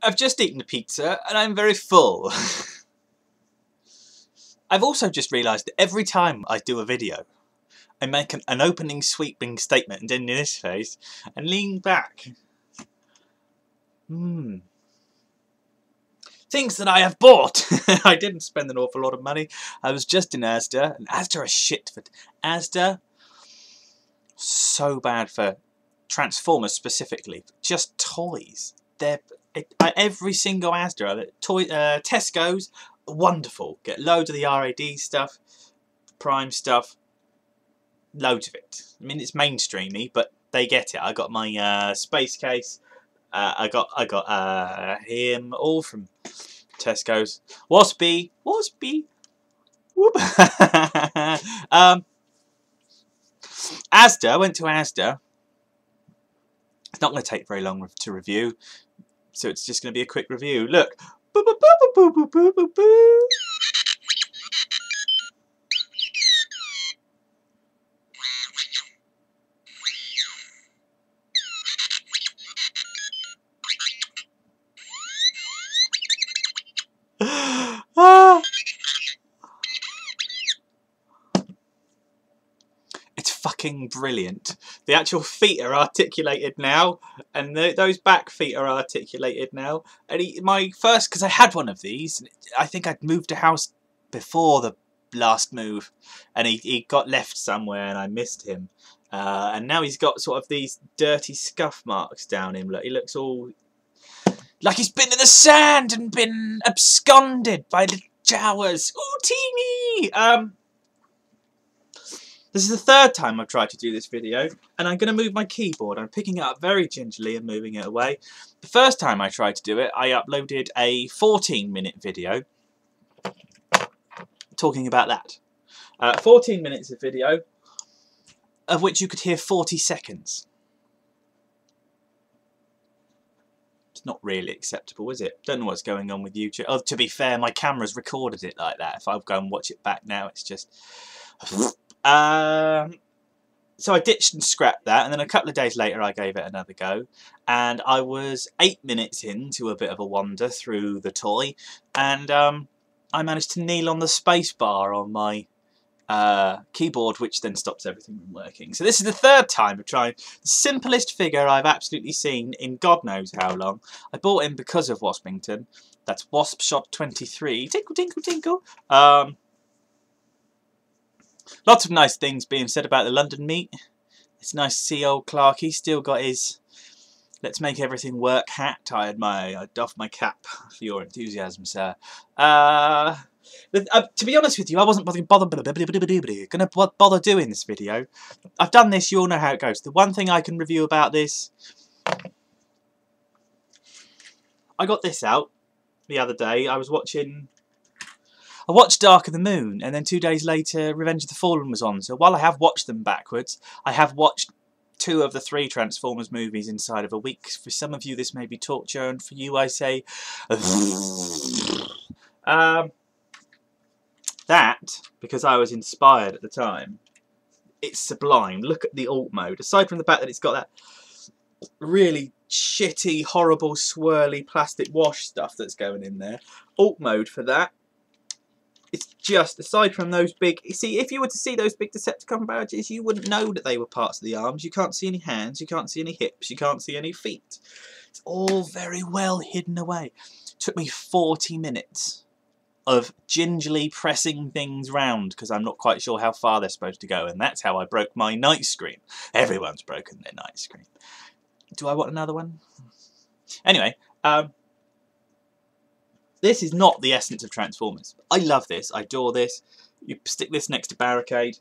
I've just eaten a pizza and I'm very full. I've also just realised that every time I do a video, I make an opening sweeping statement and in this phase and lean back. Things that I have bought. I didn't spend an awful lot of money. I was just in Asda, and Asda are shit for Asda. So bad for Transformers specifically. Just toys. Every single Asda, Tesco's, wonderful. Get loads of the RAD stuff, Prime stuff, loads of it. I mean, it's mainstreamy, but they get it. I got my space case. I got him all from Tesco's. Waspy. Whoop. Asda. Went to Asda. It's not going to take very long to review, so it's just going to be a quick review. Look. Boo, boo, boo, boo, boo, boo, boo, boo. It's fucking brilliant. The actual feet are articulated now, and those back feet are articulated now. And my first, because I had one of these, I think I'd moved a house before the last move, and he got left somewhere and I missed him. And now he's got sort of these dirty scuff marks down him. Look, he looks all like he's been in the sand and been absconded by the showers. Ooh, teeny! This is the third time I've tried to do this video, and I'm going to move my keyboard. I'm picking it up very gingerly and moving it away. The first time I tried to do it, I uploaded a 14-minute video talking about that. 14 minutes of video, of which you could hear 40 seconds. Not really acceptable, is it? Don't know what's going on with YouTube. Oh, to be fair, my camera's recorded it like that. If I go and watch it back now, it's just... So I ditched and scrapped that, and then a couple of days later I gave it another go, and I was 8 minutes into a bit of a wander through the toy, and I managed to kneel on the space bar on my keyboard, which then stops everything from working. So this is the third time of trying the simplest figure I've absolutely seen in God knows how long. I bought him because of Waspington. That's Wasp Shot 23. Tinkle, tinkle, tinkle. Lots of nice things being said about the London meet. It's nice to see old Clarky still got his let's make everything work hat. I doff my cap for your enthusiasm, sir. To be honest with you, I wasn't going to bother doing this video. I've done this, you all know how it goes. The one thing I can review about this, I got this out the other day. I watched Dark of the Moon, and then 2 days later Revenge of the Fallen was on. So while I have watched them backwards, I have watched 2 of the 3 Transformers movies inside of a week. For some of you this may be torture, and for you I say that, because I was inspired at the time, it's sublime. Look at the alt mode. Aside from the fact that it's got that really shitty, horrible, swirly plastic wash stuff that's going in there, alt mode for that, it's just, aside from those big... You see, if you were to see those big Decepticon badges, you wouldn't know that they were parts of the arms. You can't see any hands, you can't see any hips, you can't see any feet. It's all very well hidden away. It took me 40 minutes of gingerly pressing things round because I'm not quite sure how far they're supposed to go, and that's how I broke my night screen. Everyone's broken their night screen. Do I want another one? Anyway, this is not the essence of Transformers. I love this, I adore this. You stick this next to Barricade,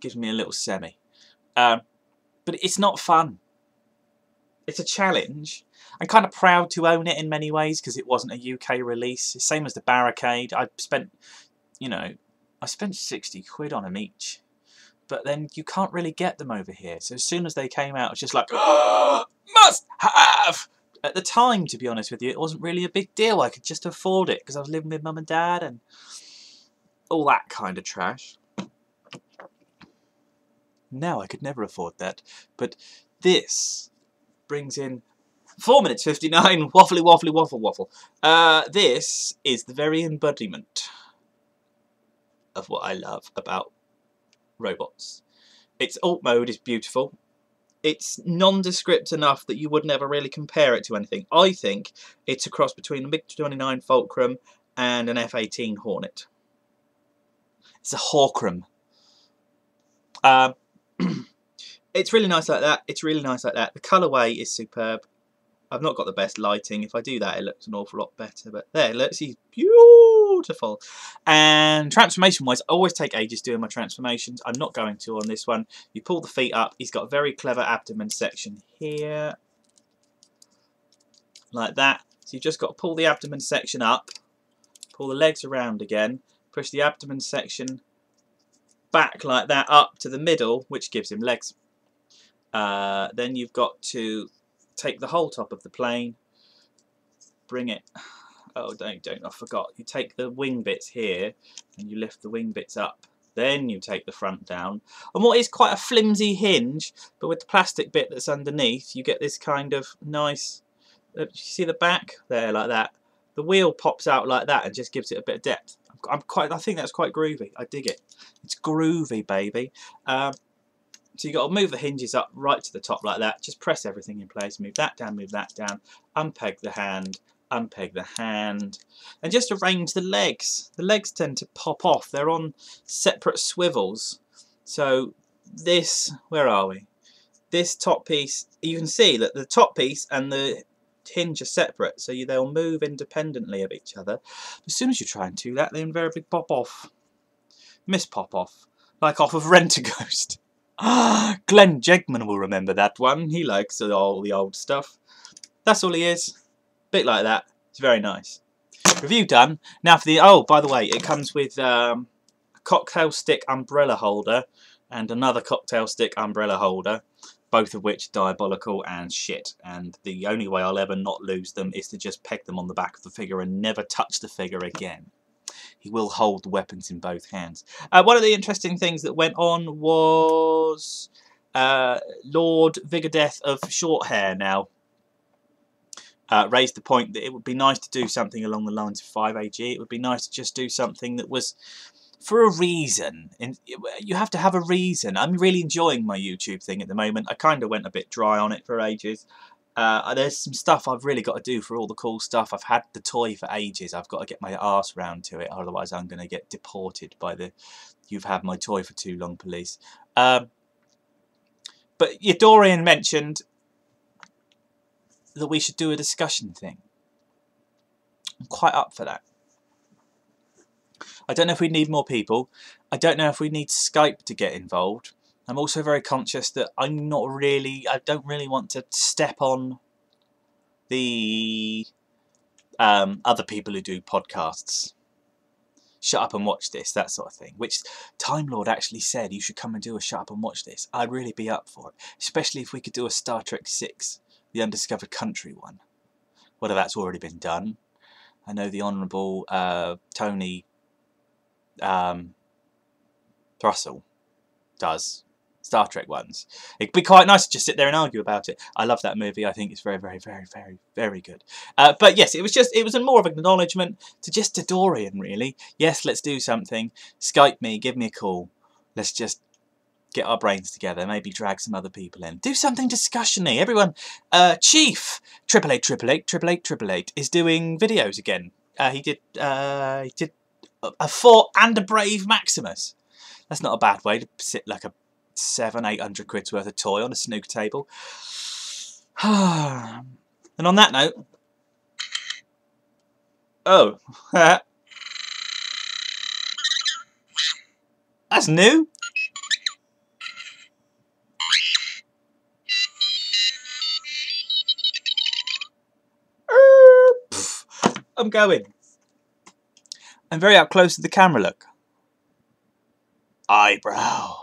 gives me a little semi. But it's not fun. It's a challenge. I'm kind of proud to own it in many ways because it wasn't a UK release. Same as the Barricade. I spent, I spent 60 quid on them each. But then you can't really get them over here. So as soon as they came out, it's just like, oh, must have! At the time, to be honest with you, it wasn't really a big deal. I could just afford it because I was living with mum and dad and all that kind of trash. Now I could never afford that. But this brings in 4 minutes 59. Waffly, waffly, waffle, waffle. This is the very embodiment of what I love about robots. Its alt mode is beautiful. It's nondescript enough that you would never really compare it to anything. I think it's a cross between a MiG-29 Fulcrum and an F-18 Hornet. It's a Hawkrum. It's really nice like that. It's really nice like that. The colourway is superb. I've not got the best lighting. If I do that, it looks an awful lot better. But there, look, he's beautiful. And transformation-wise, I always take ages doing my transformations. I'm not going to on this one. You pull the feet up. He's got a very clever abdomen section here. Like that. So you've just got to pull the abdomen section up. Pull the legs around again. Push the abdomen section back like that up to the middle, which gives him legs. Then you've got to take the whole top of the plane, bring it, oh don't, I forgot, you take the wing bits here and you lift the wing bits up, then you take the front down, and what is quite a flimsy hinge, but with the plastic bit that's underneath you get this kind of nice, you see the back there like that, the wheel pops out like that and just gives it a bit of depth. I think that's quite groovy. I dig it. It's groovy, baby. So you've got to move the hinges up right to the top like that. Just press everything in place. Move that down, unpeg the hand, unpeg the hand. And just arrange the legs. The legs tend to pop off. They're on separate swivels. So this, where are we? This top piece, you can see that the top piece and the hinge are separate. So they'll move independently of each other. As soon as you try and do that, they invariably pop off. Miss-pop off. Like off of Rent-A-Ghost. Glenn Jegman will remember that one. He likes all the old stuff. That's all he is. Bit like that. It's very nice. Review done. Now for the... Oh, by the way, it comes with a cocktail stick umbrella holder and another cocktail stick umbrella holder, both of which are diabolical and shit. And the only way I'll ever not lose them is to just peg them on the back of the figure and never touch the figure again. He will hold the weapons in both hands. One of the interesting things that went on was Lord Vigadeth of Shorthair now raised the point that it would be nice to do something along the lines of 5AG. It would be nice to just do something that was for a reason. And you have to have a reason. I'm really enjoying my YouTube thing at the moment. I kind of went a bit dry on it for ages. There's some stuff I've really got to do for all the cool stuff. I've had the toy for ages. I've got to get my arse round to it, otherwise I'm going to get deported by the "you've had my toy for too long" police. But Dorian mentioned that we should do a discussion thing. I'm quite up for that. I don't know if we need more people. I don't know if we need Skype to get involved. I'm also very conscious that I don't really want to step on the other people who do podcasts. Shut up and watch this, that sort of thing. Which Time Lord actually said you should come and do a shut up and watch this. I'd really be up for it. Especially if we could do a Star Trek 6, the Undiscovered Country one. Whether that's already been done. I know the Honourable Tony Thrussell does Star Trek ones. It'd be quite nice to just sit there and argue about it. I love that movie. I think it's very, very, very, very, very good. But yes, it was more of an acknowledgement to Dorian, really. Yes, let's do something. Skype me, give me a call. Let's just get our brains together. Maybe drag some other people in. Do something discussion-y. Everyone, Chief 888 is doing videos again. He did a 4 and a Brave Maximus. That's not a bad way to sit like a 700-800 quid's worth of toy on a snooker table. And on that note, oh, that's new. I'm going. I'm very up close to the camera, look. Eyebrow.